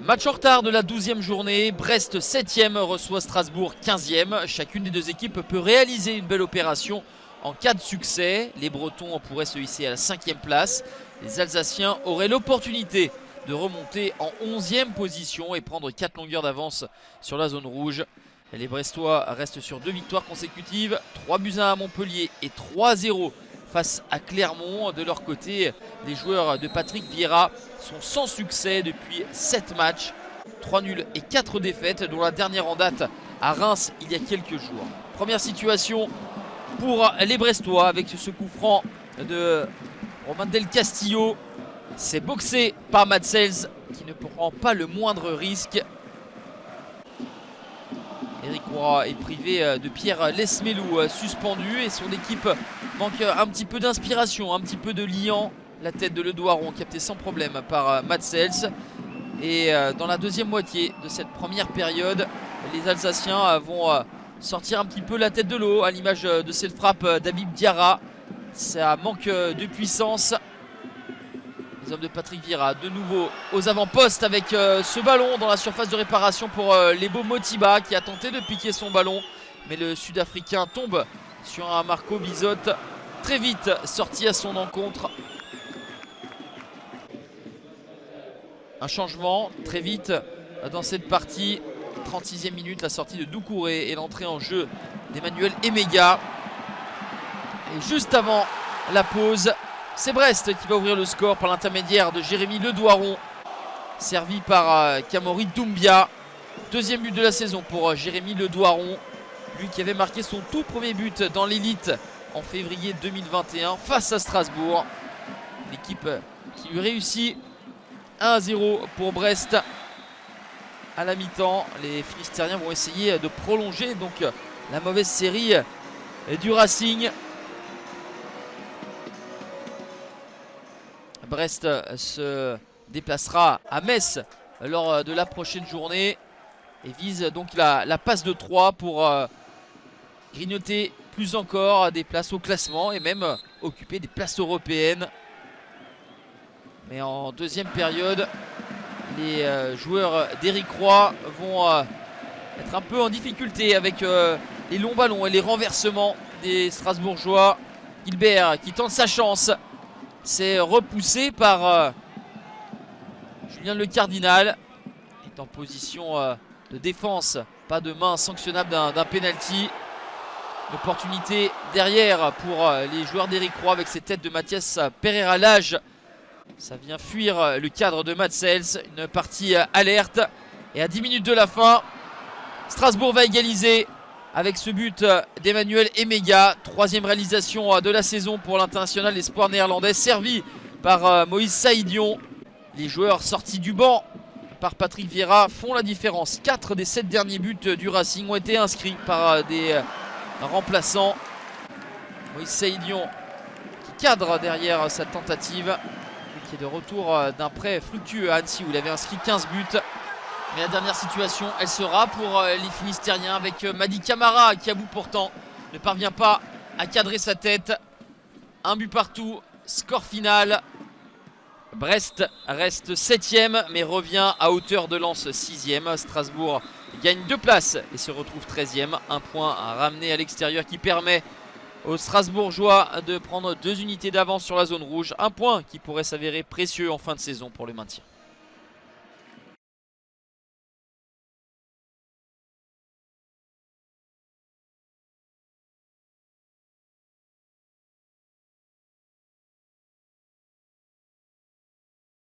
Match en retard de la 12e journée, Brest 7e reçoit Strasbourg 15e. Chacune des deux équipes peut réaliser une belle opération en cas de succès. Les Bretons pourraient se hisser à la 5e place. Les Alsaciens auraient l'opportunité de remonter en 11e position et prendre 4 longueurs d'avance sur la zone rouge. Les Brestois restent sur 2 victoires consécutives, 3-1 à Montpellier et 3-0 face à Clermont. De leur côté, les joueurs de Patrick Vieira sont sans succès depuis 7 matchs, 3 nuls et 4 défaites, dont la dernière en date à Reims il y a quelques jours. Première situation pour les Brestois avec ce coup franc de Romain Del Castillo. C'est boxé par Madsels qui ne prend pas le moindre risque. Eric Roy est privé de Pierre Lesmelou, suspendu, et son équipe manque un petit peu d'inspiration, un petit peu de liant. La tête de Ledouaron captée sans problème par Madsels. Et dans la deuxième moitié de cette première période, les Alsaciens vont sortir un petit peu la tête de l'eau à l'image de cette frappe d'Habib Diarra. Ça manque de puissance. Les hommes de Patrick Vieira de nouveau aux avant-postes avec ce ballon dans la surface de réparation pour Lebo Motiba qui a tenté de piquer son ballon, mais le Sud-Africain tombe sur un Marco Bizotte très vite sorti à son encontre. Un changement très vite dans cette partie. 36e minute, la sortie de Doucouré et l'entrée en jeu d'Emmanuel Emega. Et juste avant la pause, c'est Brest qui va ouvrir le score par l'intermédiaire de Jérémy Ledouaron, servi par Kamori Doumbia. Deuxième but de la saison pour Jérémy Ledouaron, lui qui avait marqué son tout premier but dans l'élite en février 2021 face à Strasbourg. L'équipe qui lui réussit 1-0 pour Brest à la mi-temps. Les Finistériens vont essayer de prolonger donc la mauvaise série du Racing. Brest se déplacera à Metz lors de la prochaine journée et vise donc la passe de 3 pour grignoter plus encore des places au classement et même occuper des places européennes. Mais en deuxième période, les joueurs d'Eric Roy vont être un peu en difficulté avec les longs ballons et les renversements des Strasbourgeois. Gilbert qui tente sa chance, c'est repoussé par Julien Le Cardinal. Il est en position de défense, pas de main sanctionnable d'un penalty. Une opportunité derrière pour les joueurs d'Eric Roy avec ces têtes de Mathias Pereira-Lage. Ça vient fuir le cadre de Madsels. Une partie alerte. Et à 10 minutes de la fin, Strasbourg va égaliser avec ce but d'Emmanuel Emega. Troisième réalisation de la saison pour l'international espoir néerlandais, servi par Moïse Saïdion. Les joueurs sortis du banc par Patrick Vieira font la différence. 4 des 7 derniers buts du Racing ont été inscrits par des remplaçants. Moïse Saïdion qui cadre derrière sa tentative, qui est de retour d'un prêt fructueux à Annecy où il avait inscrit 15 buts. Mais la dernière situation, elle sera pour les Finistériens avec Madi Camara qui à bout pourtant ne parvient pas à cadrer sa tête. Un but partout, score final. Brest reste 7e mais revient à hauteur de Lens 6e. Strasbourg gagne 2 places et se retrouve 13e. Un point à ramener à l'extérieur qui permet aux Strasbourgeois de prendre 2 unités d'avance sur la zone rouge. Un point qui pourrait s'avérer précieux en fin de saison pour le maintien.